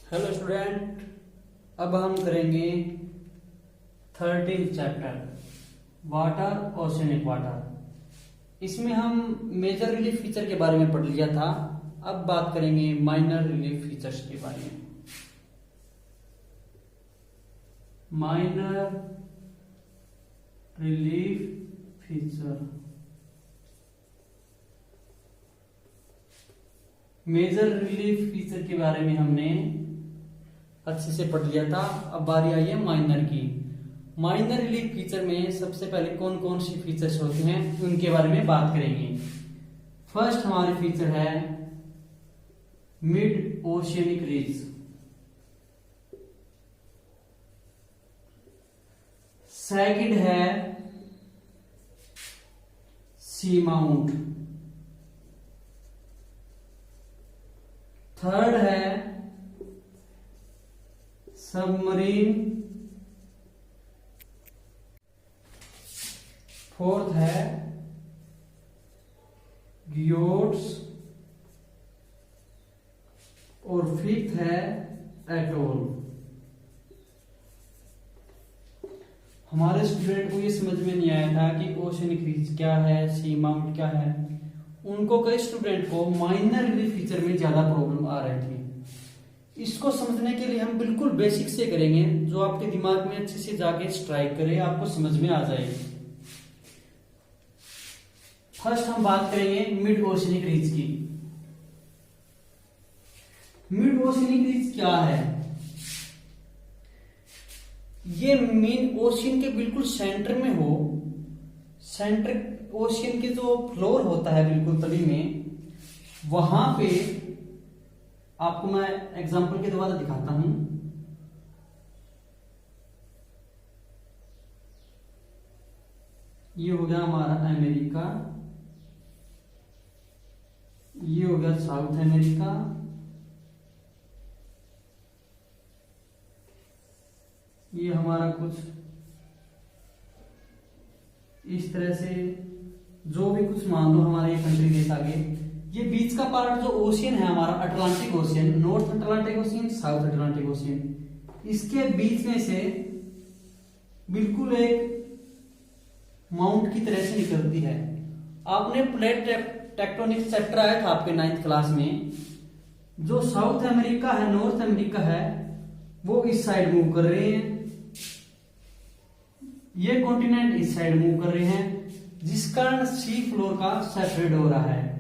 Hello student, अब हम करेंगे 13 चैप्टर वाटर ओशियनिक वाटर। इसमें हम मेजर रिलीफ फीचर के बारे में पढ़ लिया था। अब बात करेंगे माइनर रिलीफ फीचर्स के बारे में। Minor relief feature, major relief feature के बारे में हमने अच्छे से पढ़ लिया था। अब बारी आई है माइनर की। माइनर रिलीफ फीचर में सबसे पहले कौन कौन सी फीचर्स होते हैं उनके बारे में बात करेंगे। फर्स्ट हमारे फीचर है मिड ओशियनिक रीज। सेकंड है सी माउंट। थर्ड है सबमरीन। फोर्थ है ग्योट्स और फिफ्थ है एटोल। हमारे स्टूडेंट को ये समझ में नहीं आया था कि ओशियनिक रीज क्या है, सी माउंट क्या है। उनको कई स्टूडेंट को माइनर रिलीफ फीचर में ज्यादा प्रॉब्लम आ रही थी। इसको समझने के लिए हम बिल्कुल बेसिक से करेंगे, जो आपके दिमाग में अच्छे से जाके स्ट्राइक करे, आपको समझ में आ जाएगी। फर्स्ट हम बात करेंगे मिड ओशियनिक रीज की। मिड ओशियनिक रीज क्या है? ये मेन ओशियन के बिल्कुल सेंटर में हो। सेंटर ओशियन के जो फ्लोर होता है बिल्कुल तली में, वहां पे आपको मैं एग्जांपल के द्वारा दिखाता हूं। ये हो गया हमारा अमेरिका, ये हो गया साउथ अमेरिका, ये हमारा कुछ इस तरह से जो भी कुछ मान लो हमारे ये कंट्री देश आगे। ये बीच का पार्ट जो ओशियन है हमारा Atlantic ocean, north Atlantic ocean, south Atlantic ocean, इसके बीच में से बिल्कुल एक माउंट की तरह से निकलती है। आपने प्लेट टेक्टोनिक चैप्टर आया था आपके 9th क्लास में। जो साउथ अमेरिका है, नॉर्थ अमेरिका है, वो इस साइड मूव कर रहे हैं, ये कॉन्टिनेंट इस साइड मूव कर रहे हैं, जिस कारण सी फ्लोर का सेपरेट हो रहा है।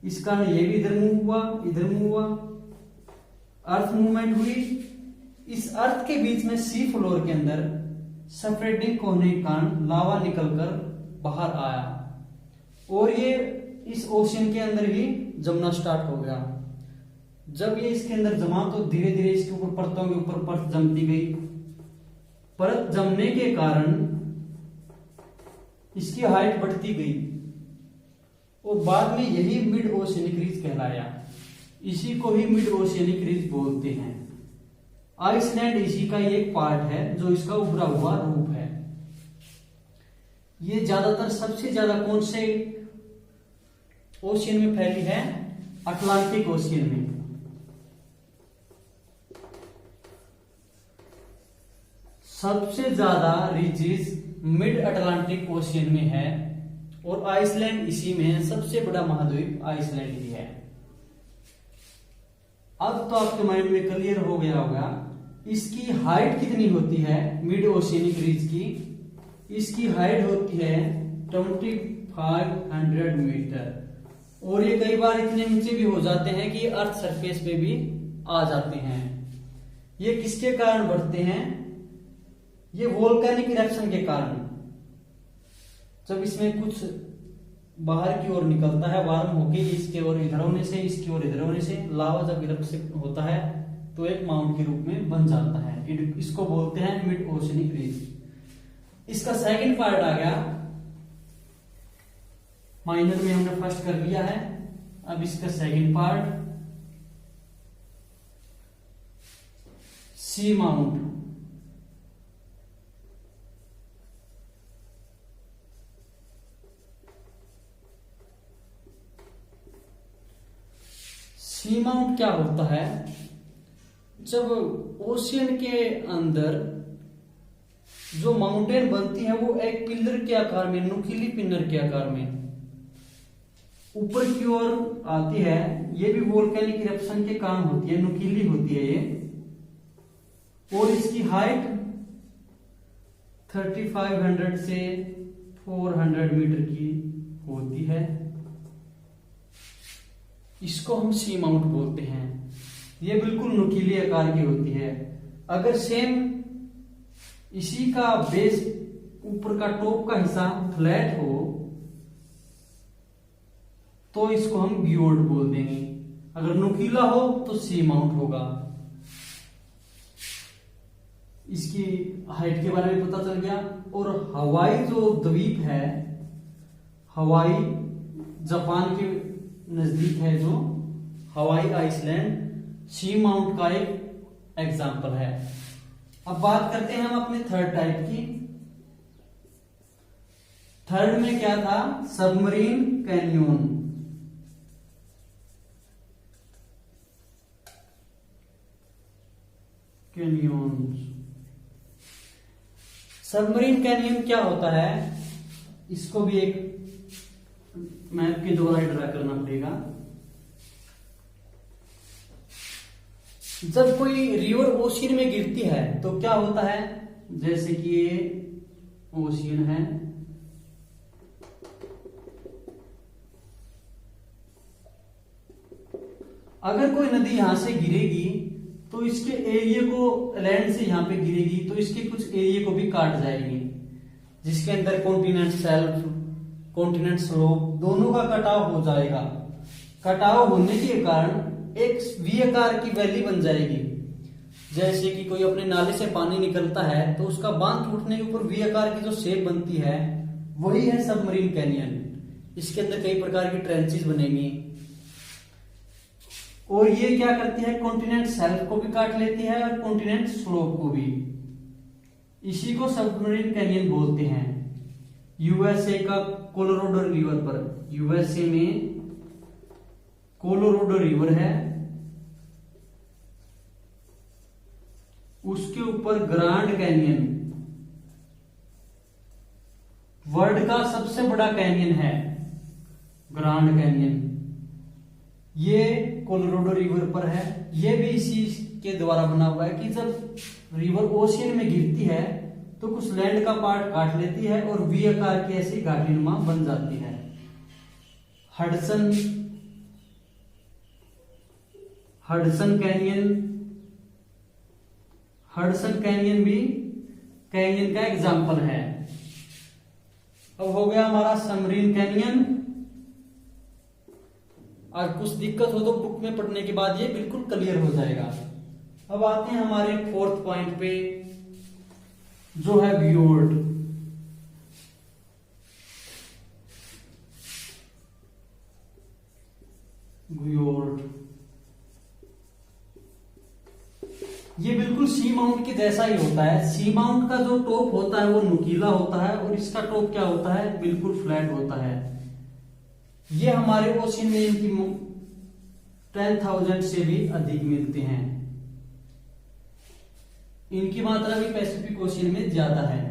इस कारण ये भी इधर मूव हुआ, इधर मूव हुआ, अर्थ मूवमेंट हुई। इस अर्थ के बीच में सी फ्लोर के अंदर सेपरेटिंग होने के कारण लावा निकलकर बाहर आया और ये इस ओशियन के अंदर ही जमना स्टार्ट हो गया। जब ये इसके अंदर जमा तो धीरे धीरे इसके ऊपर परतों के ऊपर परत जमती गई। परत जमने के कारण इसकी हाइट बढ़ती गई और बाद में यही मिड ओशियनिक रीज कहलाया। इसी को ही मिड ओशियनिक रीज बोलते हैं। आइसलैंड इसी का एक पार्ट है जो इसका उभरा हुआ रूप है। ये ज्यादातर सबसे ज्यादा कौन से ओशियन में फैली है? अटलांटिक ओशियन में। सबसे ज्यादा रीजेस मिड अटलांटिक ओशियन में है और आइसलैंड इसी में है। सबसे बड़ा महाद्वीप आइसलैंड ही है। अब तो आपके माइंड में क्लियर हो गया होगा इसकी हाइट कितनी होती है मिड ओशियनिक रीज की। इसकी हाइट होती है 2500 मीटर और ये कई बार इतने ऊंचे भी हो जाते हैं कि अर्थ सरफेस पे भी आ जाते हैं। ये किसके कारण बढ़ते हैं? ये वोल्केनिक इरेप्शन के कारण। जब इसमें कुछ बाहर की ओर निकलता है, वार्म होके इसके ओर इधर होने से, इसकी ओर इधर होने से, लावा जब इरप्ट होता है तो एक माउंट के रूप में बन जाता है। इसको बोलते हैं मिड ओशियनिक रीज। इसका सेकंड पार्ट आ गया। माइनर में हमने फर्स्ट कर लिया है, अब इसका सेकंड पार्ट सी माउंट। सी माउंट क्या होता है? जब ओशियन के अंदर जो माउंटेन बनती है वो एक पिलर के आकार में, नुकीली पिलर के आकार में ऊपर की ओर आती है। ये भी वोल्केनिक इरप्शन के कारण होती है, नुकीली होती है ये, और इसकी हाइट 3500 से 400 मीटर की होती है। इसको हम सी माउंट बोलते हैं। ये बिल्कुल नुकीली आकार की होती है। अगर सेम इसी का बेस, ऊपर का टॉप का हिस्सा फ्लैट हो तो इसको हम ग्योर्ड बोल देंगे। अगर नुकीला हो तो सी माउंट होगा। इसकी हाइट के बारे में पता चल गया। और हवाई जो द्वीप है, हवाई जापान के नजदीक है जो हवाई आइसलैंड, सी माउंट का एक एग्जाम्पल है। अब बात करते हैं हम अपने थर्ड टाइप की। थर्ड में क्या था? सबमरीन कैन्योन। सबमरीन कैनियन क्या होता है, इसको भी एक मैप के द्वारा ड्रा करना पड़ेगा। जब कोई रिवर ओशियन में गिरती है तो क्या होता है, जैसे कि ये ओशियन है, अगर कोई नदी यहां से गिरेगी तो इसके एरिया को, लैंड से यहां पे गिरेगी तो इसके कुछ एरिया को भी काट जाएगी, जिसके अंदर कॉन्टिनेंट शेल्फ, कॉन्टिनेंट स्लोप दोनों का कटाव हो जाएगा। कटाव होने के कारण एक वी आकार की वैली बन जाएगी। जैसे कि कोई अपने नाले से पानी निकलता है तो उसका बांध टूटने के ऊपर वी आकार की जो शेप बनती है वही है सबमरीन कैनियन। इसके अंदर कई प्रकार की ट्रेंचेस बनेंगी और ये क्या करती है, कॉन्टिनेंट शेल्फ को भी काट लेती है और कॉन्टिनेंट स्लोप को भी। इसी को सबमरीन कैनियन बोलते हैं। यूएसए का कोलोराडो रिवर पर, यूएसए में कोलोराडो रिवर है, उसके ऊपर ग्रैंड कैनियन वर्ल्ड का सबसे बड़ा कैनियन है, ग्रैंड कैनियन। ये कोलोराडो रिवर पर है। ये भी इसी के द्वारा बना हुआ है कि जब रिवर ओशियन में गिरती है तो कुछ लैंड का पार्ट काट लेती है और वी आकार की ऐसी घाटीनुमा बन जाती है। हडसन कैनियन, हडसन कैनियन भी कैनियन का एग्जाम्पल है। अब हो गया हमारा सबमरीन कैनियन। और कुछ दिक्कत हो तो बुक में पढ़ने के बाद ये बिल्कुल क्लियर हो जाएगा। अब आते हैं हमारे फोर्थ पॉइंट पे, जो है ग्योर्ड। ग्योर्ड ये बिल्कुल सी माउंट के जैसा ही होता है। सी माउंट का जो टॉप होता है वो नुकीला होता है और इसका टॉप क्या होता है, बिल्कुल फ्लैट होता है। ये हमारे ओशियन में इनकी 10,000 से भी अधिक मिलते हैं। इनकी मात्रा भी पैसिफिक ओशियन में ज्यादा है।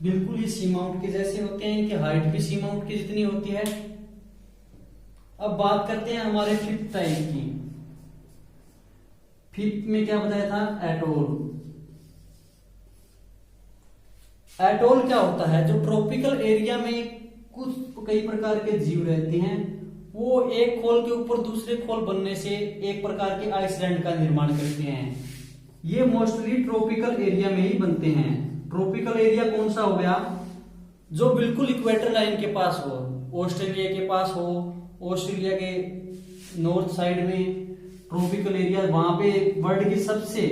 बिल्कुल ये सी माउंट के जैसे होते हैं, इनकी हाइट भी सी माउंट की जितनी होती है। अब बात करते हैं हमारे फिफ्थ टाइप की। फिफ्थ में क्या बताया था, एटोल। एटोल क्या होता है, जो ट्रॉपिकल एरिया में कुछ कई प्रकार के जीव रहते हैं, वो एक खोल के ऊपर दूसरे खोल बनने से एक प्रकार के आइसलैंड का निर्माण करते हैं। ये मोस्टली ट्रॉपिकल एरिया में ही बनते हैं। ट्रॉपिकल एरिया कौन सा हो गया, जो बिल्कुल इक्वेटर लाइन के पास हो, ऑस्ट्रेलिया के पास हो, ऑस्ट्रेलिया के नॉर्थ साइड में ट्रॉपिकल एरिया, वहां पे वर्ल्ड की सबसे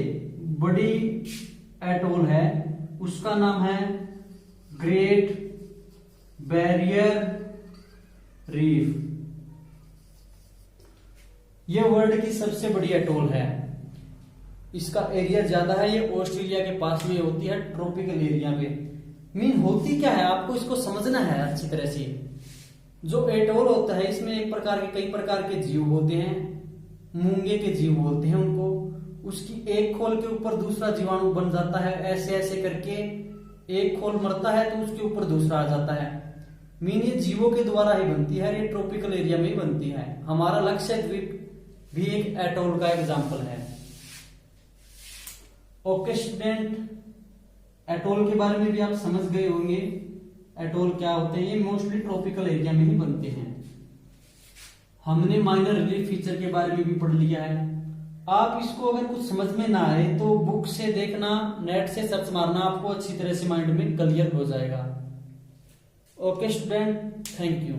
बड़ी एटोल है, उसका नाम है ग्रेट बैरियर रीफ। यह वर्ल्ड की सबसे बड़ी एटोल है। इसका एरिया ज्यादा है, ये ऑस्ट्रेलिया के पास में होती है, ट्रॉपिकल एरिया में। मीन होती क्या है, आपको इसको समझना है अच्छी तरह से। जो एटोल होता है इसमें एक प्रकार के, कई प्रकार के जीव होते हैं। मूंगे के जीव बोलते हैं उनको। उसकी एक खोल के ऊपर दूसरा जीवाणु बन जाता है, ऐसे ऐसे करके एक खोल मरता है तो उसके ऊपर दूसरा आ जाता है। मीन ये जीवों के द्वारा ही बनती है, ये ट्रॉपिकल एरिया में ही बनती है। हमारा लक्षद्वीप भी एक एटोल का एग्जाम्पल है। ओके स्टूडेंट, एटोल के बारे में भी आप समझ गए होंगे। एटोल क्या होते हैं, ये मोस्टली ट्रॉपिकल एरिया में ही बनते हैं। हमने माइनर रिलीफ फीचर के बारे में भी पढ़ लिया है। आप इसको अगर कुछ समझ में ना आए तो बुक से देखना, नेट से सर्च मारना, आपको अच्छी तरह से माइंड में क्लियर हो जाएगा। Okay student, thank you.